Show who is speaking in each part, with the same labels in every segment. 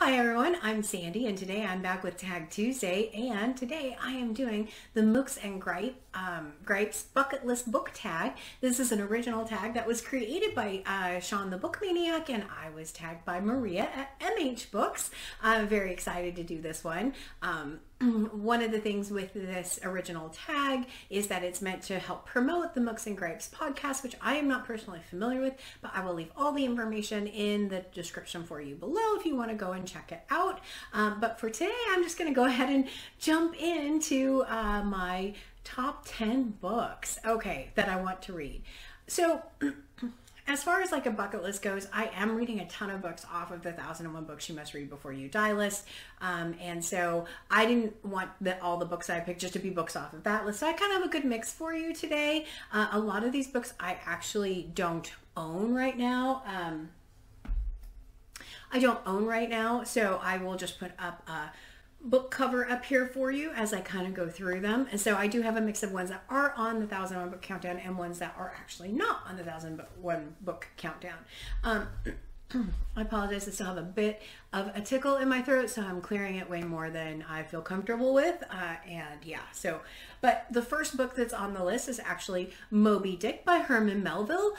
Speaker 1: Hi everyone, I'm Sandy and today I'm back with Tag Tuesday, and today I am doing the Mookse and Gripes bucket list book tag. This is an original tag that was created by SHAWN the Book Maniac, and I was tagged by Maria at MH Books. I'm very excited to do this one. One of the things with this original tag is that it's meant to help promote the Mookse and Gripes podcast, which I am not personally familiar with, but I will leave all the information in the description for you below if you want to go and check it out. But for today, I'm just going to go ahead and jump into my top 10 books, okay, that I want to read. So as far as like a bucket list goes, I am reading a ton of books off of the 1001 Books You Must Read Before You Die list. And so I didn't want all the books I picked just to be books off of that list. So I kind of have a good mix for you today. A lot of these books I actually don't own right now. So I will just put up a book cover up here for you as I kind of go through them. And so I do have a mix of ones that are on the 1001 book countdown and ones that are actually not on the 1001 book countdown. I apologize, I still have a bit of a tickle in my throat, so I'm clearing it way more than I feel comfortable with. And yeah, so, but the first book that's on the list is actually Moby Dick by Herman Melville.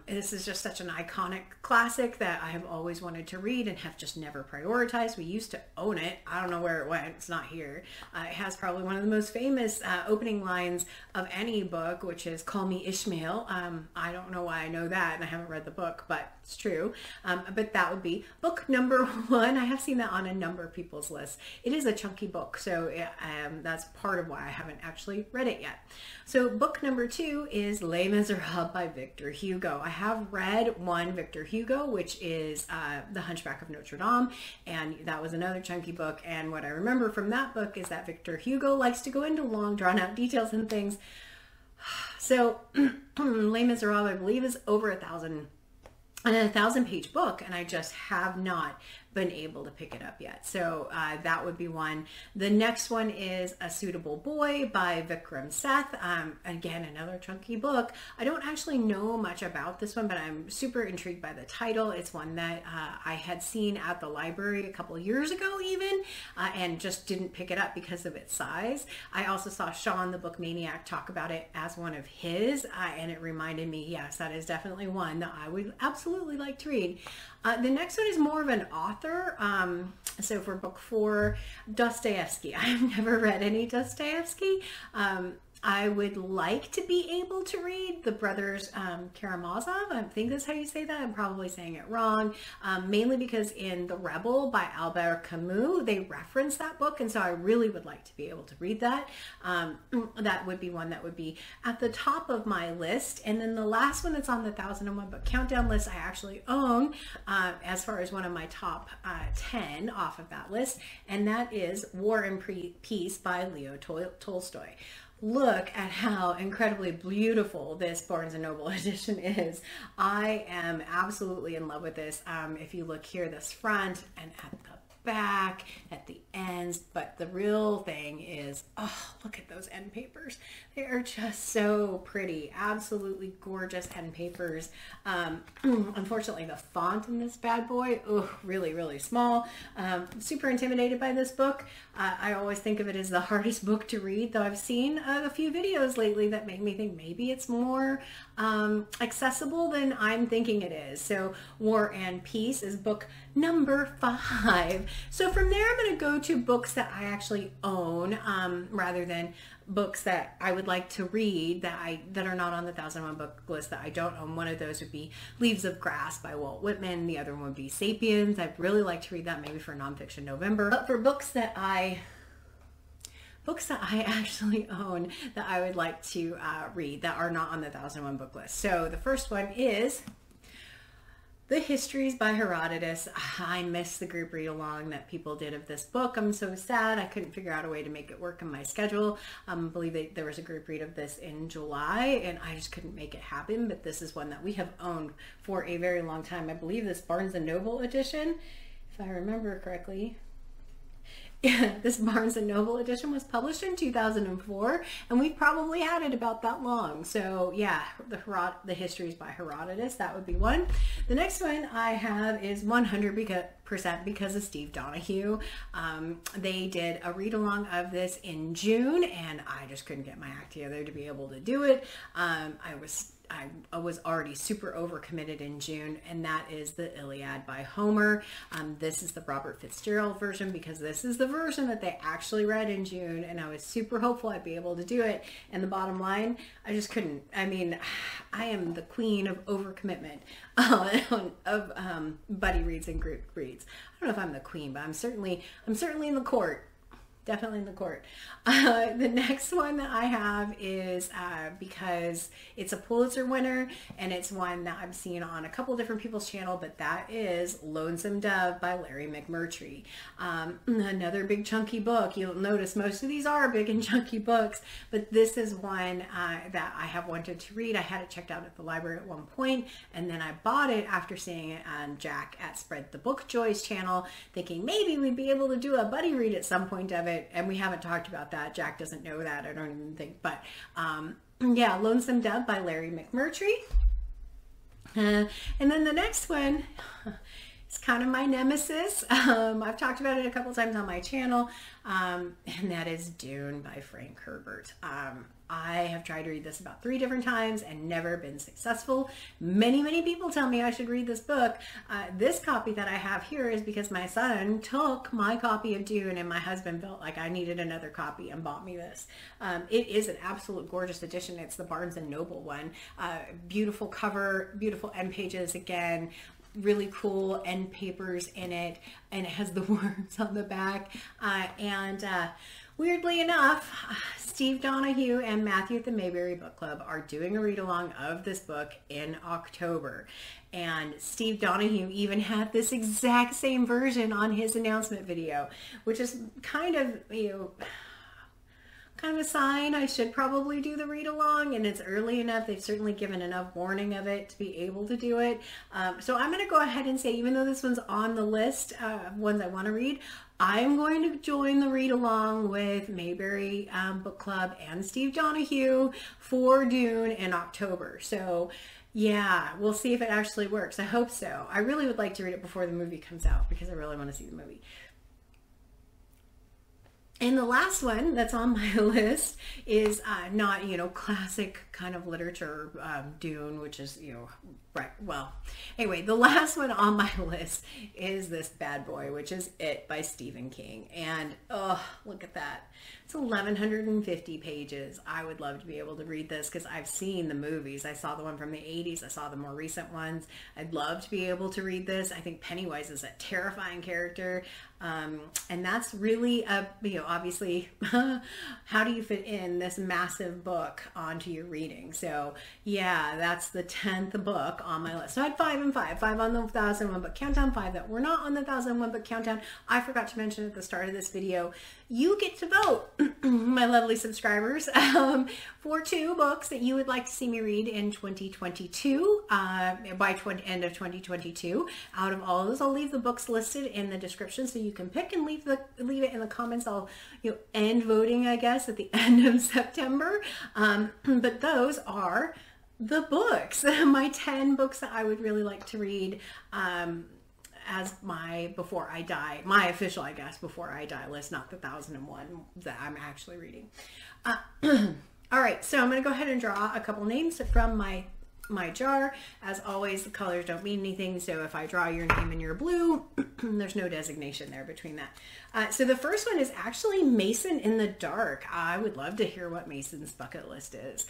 Speaker 1: This is just such an iconic classic that I have always wanted to read and have just never prioritized. We used to own it. I don't know where it went. It's not here. It has probably one of the most famous opening lines of any book, which is "Call me Ishmael." I don't know why I know that, and I haven't read the book, but it's true. But that would be book number 1. I have seen that on a number of people's lists. It is a chunky book, so that's part of why I haven't actually read it yet. So book number 2 is Les Miserables by Victor Hugo. I have read one Victor Hugo, which is The Hunchback of Notre Dame, and that was another chunky book. And what I remember from that book is that Victor Hugo likes to go into long, drawn-out details and things. So Les Miserables, I believe, is over 1,000-page book, and I just have not been able to pick it up yet. So that would be one. The next one is A Suitable Boy by Vikram Seth. Again, another chunky book. I don't actually know much about this one, but I'm super intrigued by the title. It's one that I had seen at the library a couple of years ago even, and just didn't pick it up because of its size. I also saw SHAWN the Book Maniac talk about it as one of his, and it reminded me, yes, that is definitely one that I would absolutely like to read. The next one is more of an author. So for book 4, Dostoevsky. I have never read any Dostoevsky. I would like to be able to read The Brothers Karamazov. I think that's how you say that. I'm probably saying it wrong. Mainly because in The Rebel by Albert Camus, they reference that book, and so I really would like to be able to read that. That would be one that would be at the top of my list. And then the last one that's on the 1001 book countdown list I actually own as far as one of my top 10 off of that list, and that is War and Peace by Leo Tolstoy. Look at how incredibly beautiful this Barnes & Noble edition is. I am absolutely in love with this. If you look here, this front and at the back, at the ends, but the real thing is, oh, look at those end papers. They are just so pretty. Absolutely gorgeous end papers. Unfortunately, the font in this bad boy, oh, really, really small. Super intimidated by this book. I always think of it as the hardest book to read, though I've seen a few videos lately that make me think maybe it's more accessible than I'm thinking it is. So War and Peace is book number 5. So from there, I'm going to go to books that I actually own rather than books that I would like to read that are not on the 1001 book list that I don't own. One of those would be Leaves of Grass by Walt Whitman. The other one would be Sapiens. I'd really like to read that maybe for Nonfiction November. But for books that I actually own that I would like to read that are not on the 1001 book list. So the first one is The Histories by Herodotus. I missed the group read along that people did of this book. I'm so sad. I couldn't figure out a way to make it work in my schedule. I believe there was a group read of this in July, and I just couldn't make it happen. But this is one that we have owned for a very long time. I believe this Barnes & Noble edition, if I remember correctly, This Barnes & Noble edition was published in 2004, and we've probably had it about that long. So yeah, the Histories by Herodotus, that would be one. The next one I have is 100% because of Steve Donahue. They did a read-along of this in June, and I just couldn't get my act together to be able to do it. I was already super overcommitted in June, and that is the Iliad by Homer. This is the Robert Fitzgerald version because this is the version that they actually read in June, and I was super hopeful I'd be able to do it. And the bottom line, I just couldn't. I mean, I am the queen of overcommitment of buddy reads and group reads. I don't know if I'm the queen, but I'm certainly in the court. Definitely in the court. The next one that I have is because it's a Pulitzer winner, and it's one that I've seen on a couple different people's channel, but that is Lonesome Dove by Larry McMurtry. Another big chunky book. You'll notice most of these are big and chunky books, but this is one that I have wanted to read. I had it checked out at the library at one point, and then I bought it after seeing it on Jack at Spread the Book Joy's channel, thinking maybe we'd be able to do a buddy read at some point of it. And we haven't talked about that. Jack doesn't know that, I don't even think. But yeah, Lonesome Dove by Larry McMurtry. And then the next one is kind of my nemesis. I've talked about it a couple times on my channel, and that is Dune by Frank Herbert. I have tried to read this about 3 different times and never been successful. Many people tell me I should read this book. This copy that I have here is because my son took my copy of Dune, and my husband felt like I needed another copy and bought me this. It is an absolute gorgeous edition. It's the Barnes & Noble one. Beautiful cover, beautiful end pages again. Really cool end papers in it, and it has the words on the back. Weirdly enough, Steve Donahue and Matthew at the Mayberry Book Club are doing a read-along of this book in October. And Steve Donahue even had this exact same version on his announcement video, which is kind of, kind of a sign I should probably do the read-along, and it's early enough. They've certainly given enough warning of it to be able to do it. So I'm going to go ahead and say, even though this one's on the list of ones I want to read, I'm going to join the read-along with Mayberry Book Club and Steve Donahue for Dune in October. So yeah, we'll see if it actually works. I hope so. I really would like to read it before the movie comes out because I really want to see the movie. And the last one that's on my list is not, classic kind of literature, Dune, which is, right. Well, anyway, the last one on my list is this bad boy, which is It by Stephen King. And, oh, look at that. It's 1,150 pages. I would love to be able to read this because I've seen the movies. I saw the one from the 80s. I saw the more recent ones. I'd love to be able to read this. I think Pennywise is a terrifying character. And that's really, obviously, how do you fit in this massive book onto your reading? So yeah, that's the 10th book on my list. So I had 5 and 5 on the 1,001 book countdown, 5 that were not on the 1,001 book countdown. I forgot to mention at the start of this video, you get to vote, my lovely subscribers, for 2 books that you would like to see me read in 2022, by end of 2022. Out of all of those, I'll leave the books listed in the description so you can pick and leave it in the comments. I'll end voting, I guess, at the end of September. But those are the books, my 10 books that I would really like to read as my Before I Die, my official, I guess, Before I Die list, not the 1,001 that I'm actually reading. All right, so I'm going to go ahead and draw a couple names from my jar. As always, the colors don't mean anything, so if I draw your name and you're blue, there's no designation there between that. So the first one is actually Mason in the Dark. I would love to hear what Mason's bucket list is.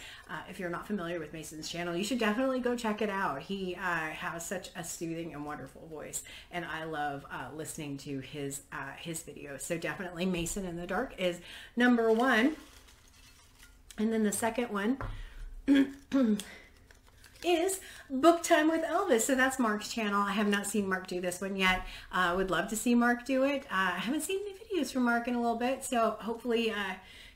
Speaker 1: If you're not familiar with Mason's channel, you should definitely go check it out. He has such a soothing and wonderful voice, and I love listening to his videos. So definitely Mason in the Dark is number 1. And then the second one is Book Time with Elvis. So that's Mark's channel. I have not seen Mark do this one yet. Would love to see Mark do it. I haven't seen any videos from Mark in a little bit, so hopefully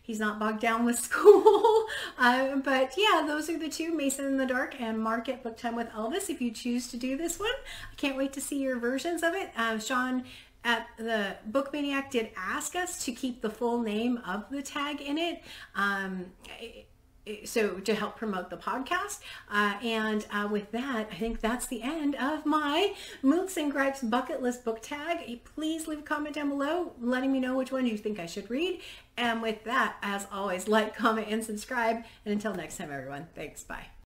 Speaker 1: he's not bogged down with school. But yeah, those are the 2, Mason in the Dark and Mark at Book Time with Elvis, if you choose to do this one. I can't wait to see your versions of it. SHAWN at the Book Maniac did ask us to keep the full name of the tag in it. So to help promote the podcast. With that, I think that's the end of my Mookse and Gripes bucket list book tag. Please leave a comment down below letting me know which one you think I should read. And with that, as always, like, comment, and subscribe. And until next time, everyone, thanks. Bye.